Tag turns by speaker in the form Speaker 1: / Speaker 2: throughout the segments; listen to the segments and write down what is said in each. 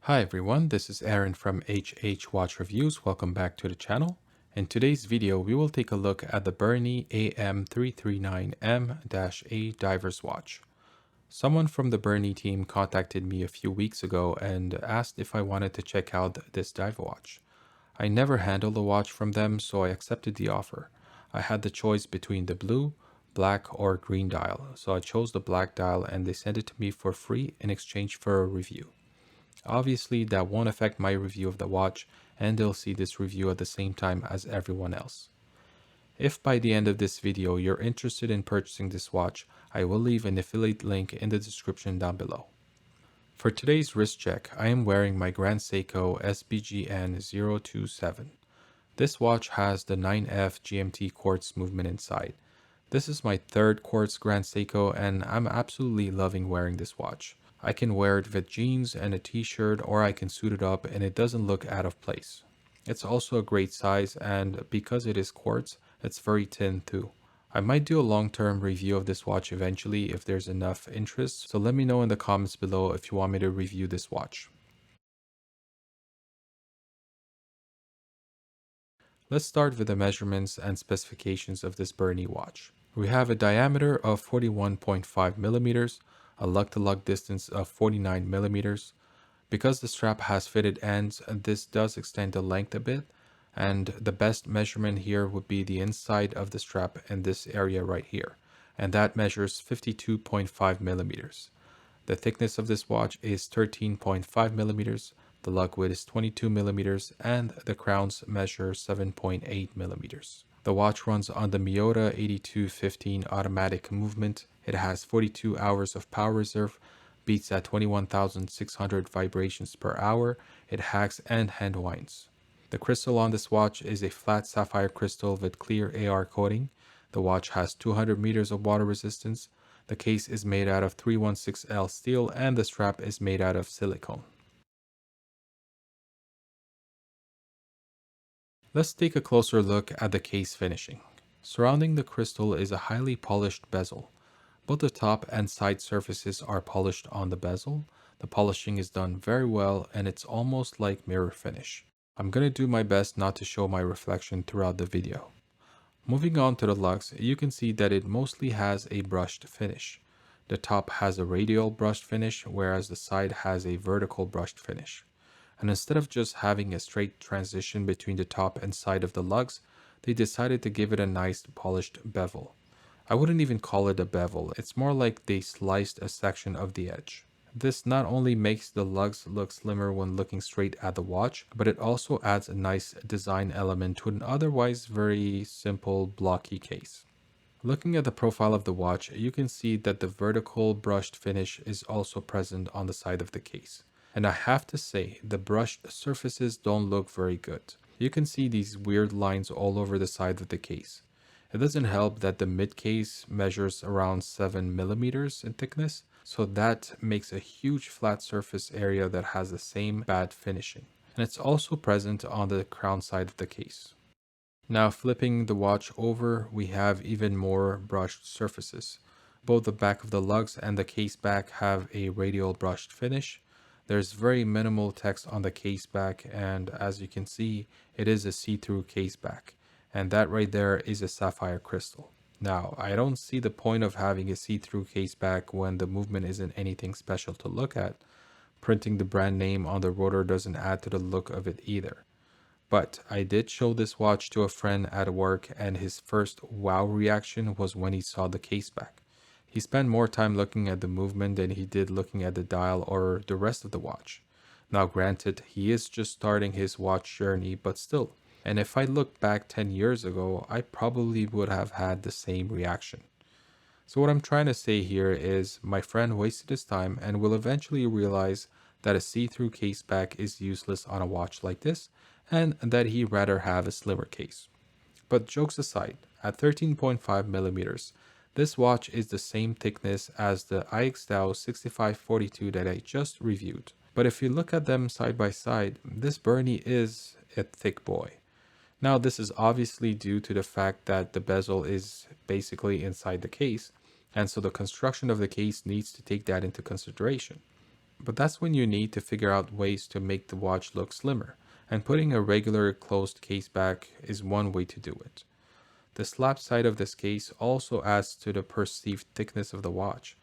Speaker 1: Hi everyone, this is Aaron from HH Watch Reviews. Welcome back to the channel. In today's video, we will take a look at the Berny AM339M-A diver's watch. Someone from the Berny team contacted me a few weeks ago and asked if I wanted to check out this dive watch. I never handled a watch from them, so I accepted the offer. I had the choice between the blue, black, or green dial, so I chose the black dial and they sent it to me for free in exchange for a review. Obviously, that won't affect my review of the watch, and they'll see this review at the same time as everyone else. If by the end of this video you're interested in purchasing this watch, I will leave an affiliate link in the description down below. For today's wrist check, I am wearing my Grand Seiko SBGN027. This watch has the 9F GMT quartz movement inside. This is my third quartz Grand Seiko and I'm absolutely loving wearing this watch. I can wear it with jeans and a t-shirt, or I can suit it up and it doesn't look out of place. It's also a great size, and because it is quartz, it's very thin too. I might do a long-term review of this watch eventually if there's enough interest, so let me know in the comments below if you want me to review this watch. Let's start with the measurements and specifications of this Berny watch. We have a diameter of 41.5 millimeters, a lug-to-lug distance of 49 millimeters. Because the strap has fitted ends, this does extend the length a bit, and the best measurement here would be the inside of the strap in this area right here, and that measures 52.5 millimeters. The thickness of this watch is 13.5 millimeters, the lug width is 22 millimeters, and the crowns measure 7.8 millimeters. The watch runs on the Miyota 8215 automatic movement. It has 42 hours of power reserve, beats at 21,600 vibrations per hour. It hacks and hand winds. The crystal on this watch is a flat sapphire crystal with clear AR coating. The watch has 200 meters of water resistance. The case is made out of 316L steel and the strap is made out of silicone. Let's take a closer look at the case finishing. Surrounding the crystal is a highly polished bezel. Both the top and side surfaces are polished on the bezel. The polishing is done very well and it's almost like mirror finish. I'm gonna do my best not to show my reflection throughout the video. Moving on to the lugs, you can see that it mostly has a brushed finish. The top has a radial brushed finish, whereas the side has a vertical brushed finish. And instead of just having a straight transition between the top and side of the lugs, they decided to give it a nice polished bevel. I wouldn't even call it a bevel, it's more like they sliced a section of the edge. This not only makes the lugs look slimmer when looking straight at the watch, but it also adds a nice design element to an otherwise very simple blocky case. Looking at the profile of the watch, you can see that the vertical brushed finish is also present on the side of the case. And I have to say, the brushed surfaces don't look very good. You can see these weird lines all over the side of the case. It doesn't help that the mid case measures around 7 millimeters in thickness, so that makes a huge flat surface area that has the same bad finishing. And it's also present on the crown side of the case. Now flipping the watch over, we have even more brushed surfaces. Both the back of the lugs and the case back have a radial brushed finish. There's very minimal text on the case back, and as you can see, it is a see-through case back. And that right there is a sapphire crystal. Now, I don't see the point of having a see-through case back when the movement isn't anything special to look at. Printing the brand name on the rotor doesn't add to the look of it either. But I did show this watch to a friend at work and his first wow reaction was when he saw the case back. He spent more time looking at the movement than he did looking at the dial or the rest of the watch. Now granted, he is just starting his watch journey, but still. And if I look back 10 years ago, I probably would have had the same reaction. So what I'm trying to say here is my friend wasted his time and will eventually realize that a see-through case back is useless on a watch like this and that he'd rather have a slimmer case. But jokes aside, at 13.5 millimeters, this watch is the same thickness as the aliexpress 6542 that I just reviewed. But if you look at them side by side, this Berny is a thick boy. Now this is obviously due to the fact that the bezel is basically inside the case, and so the construction of the case needs to take that into consideration. But that's when you need to figure out ways to make the watch look slimmer, and putting a regular closed case back is one way to do it. The slab side of this case also adds to the perceived thickness of the watch.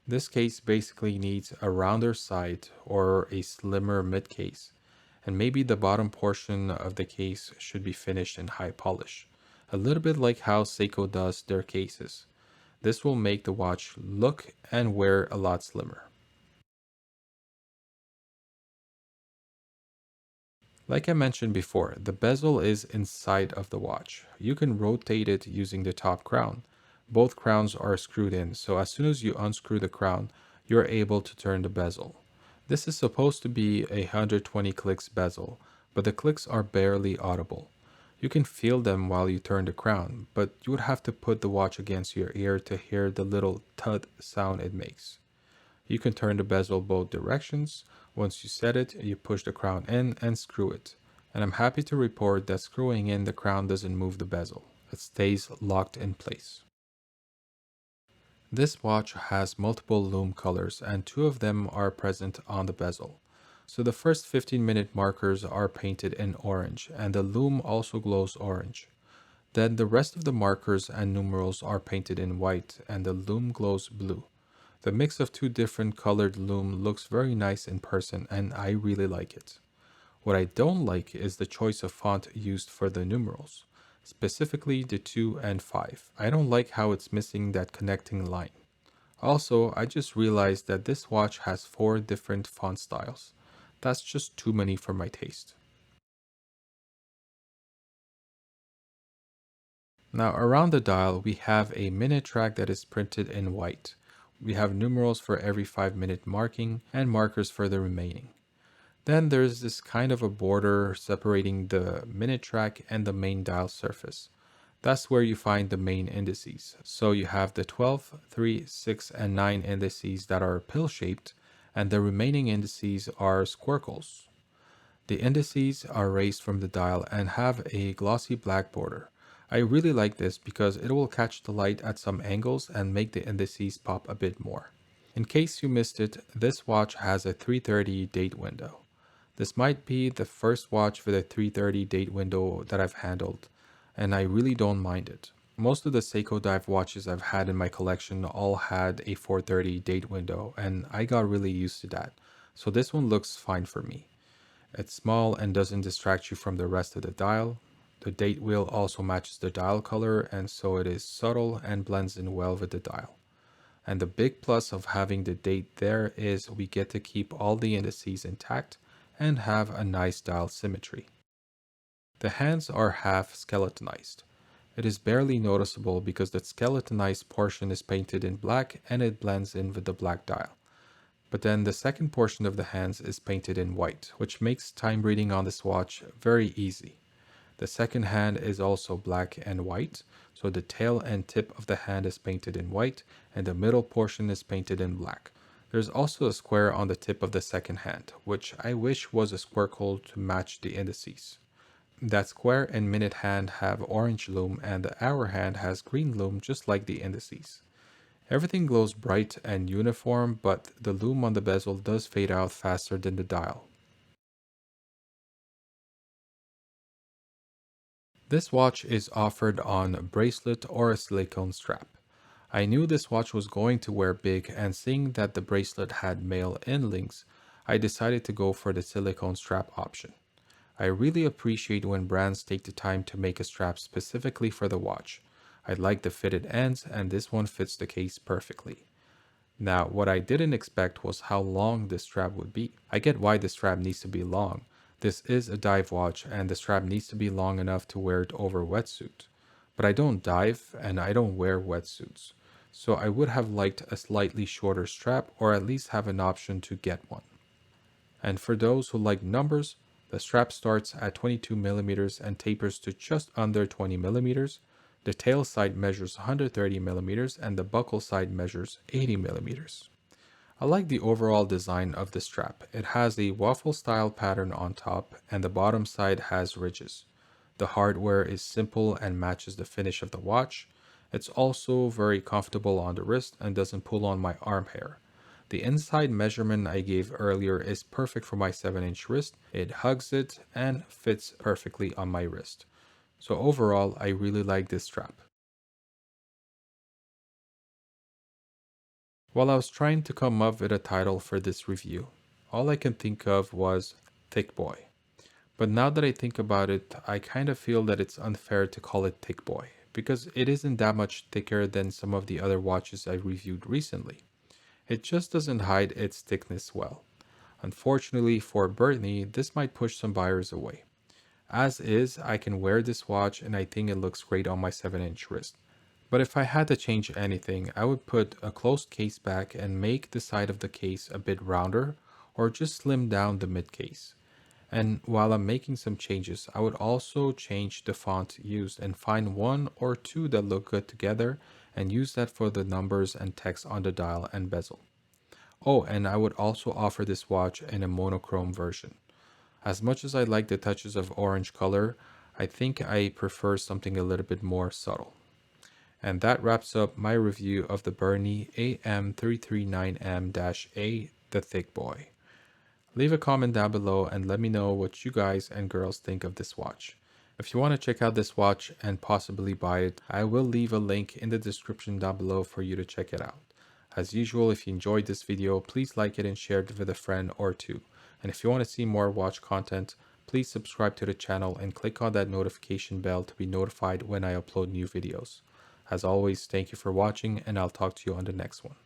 Speaker 1: This case basically needs a rounder side or a slimmer mid case, and maybe the bottom portion of the case should be finished in high polish, a little bit like how Seiko does their cases. This will make the watch look and wear a lot slimmer. Like I mentioned before, the bezel is inside of the watch. You can rotate it using the top crown. Both crowns are screwed in, so as soon as you unscrew the crown, you're able to turn the bezel. This is supposed to be a 120 clicks bezel, but the clicks are barely audible. You can feel them while you turn the crown, but you would have to put the watch against your ear to hear the little thud sound it makes. You can turn the bezel both directions. Once you set it, you push the crown in and screw it. And I'm happy to report that screwing in the crown doesn't move the bezel. It stays locked in place. This watch has multiple lume colors and two of them are present on the bezel. So the first 15-minute markers are painted in orange and the lume also glows orange. Then the rest of the markers and numerals are painted in white and the lume glows blue. The mix of two different colored lume looks very nice in person and I really like it. What I don't like is the choice of font used for the numerals, specifically the 2 and 5. I don't like how it's missing that connecting line. Also, I just realized that this watch has 4 different font styles. That's just too many for my taste. Now around the dial we have a minute track that is printed in white. We have numerals for every 5-minute marking and markers for the remaining. Then there's this kind of a border separating the minute track and the main dial surface. That's where you find the main indices. So you have the 12, 3, 6, and 9 indices that are pill-shaped, and the remaining indices are squircles. The indices are raised from the dial and have a glossy black border. I really like this because it will catch the light at some angles and make the indices pop a bit more. In case you missed it, this watch has a 3:30 date window. This might be the first watch with a 3:30 date window that I've handled, and I really don't mind it. Most of the Seiko dive watches I've had in my collection all had a 4:30 date window, and I got really used to that, so this one looks fine for me. It's small and doesn't distract you from the rest of the dial. The date wheel also matches the dial color, and so it is subtle and blends in well with the dial. And the big plus of having the date there is we get to keep all the indices intact and have a nice dial symmetry. The hands are half skeletonized. It is barely noticeable because the skeletonized portion is painted in black and it blends in with the black dial. But then the second portion of the hands is painted in white, which makes time reading on this watch very easy. The second hand is also black and white, so the tail and tip of the hand is painted in white and the middle portion is painted in black. There's also a square on the tip of the second hand, which I wish was a squircle to match the indices. That square and minute hand have orange lume and the hour hand has green lume just like the indices. Everything glows bright and uniform, but the lume on the bezel does fade out faster than the dial. This watch is offered on a bracelet or a silicone strap. I knew this watch was going to wear big, and seeing that the bracelet had male end links, I decided to go for the silicone strap option. I really appreciate when brands take the time to make a strap specifically for the watch. I like the fitted ends, and this one fits the case perfectly. Now, what I didn't expect was how long this strap would be. I get why the strap needs to be long. This is a dive watch and the strap needs to be long enough to wear it over wetsuit. But I don't dive and I don't wear wetsuits. So I would have liked a slightly shorter strap or at least have an option to get one. And for those who like numbers, the strap starts at 22mm and tapers to just under 20mm. The tail side measures 130mm and the buckle side measures 80mm. I like the overall design of the strap. It has a waffle style pattern on top and the bottom side has ridges. The hardware is simple and matches the finish of the watch. It's also very comfortable on the wrist and doesn't pull on my arm hair. The inside measurement I gave earlier is perfect for my 7-inch wrist. It hugs it and fits perfectly on my wrist. So overall, I really like this strap. While I was trying to come up with a title for this review, all I can think of was Thick Boy. But now that I think about it, I kind of feel that it's unfair to call it Thick Boy, because it isn't that much thicker than some of the other watches I reviewed recently. It just doesn't hide its thickness well. Unfortunately for Bernie, this might push some buyers away. As is, I can wear this watch and I think it looks great on my 7-inch wrist. But if I had to change anything, I would put a closed case back and make the side of the case a bit rounder, or just slim down the mid case. And while I'm making some changes, I would also change the font used and find one or two that look good together and use that for the numbers and text on the dial and bezel. Oh, and I would also offer this watch in a monochrome version. As much as I like the touches of orange color, I think I prefer something a little bit more subtle. And that wraps up my review of the Berny AM339M-A, the Thick Boy. Leave a comment down below and let me know what you guys and girls think of this watch. If you want to check out this watch and possibly buy it, I will leave a link in the description down below for you to check it out. As usual, if you enjoyed this video, please like it and share it with a friend or two. And if you want to see more watch content, please subscribe to the channel and click on that notification bell to be notified when I upload new videos. As always, thank you for watching and I'll talk to you on the next one.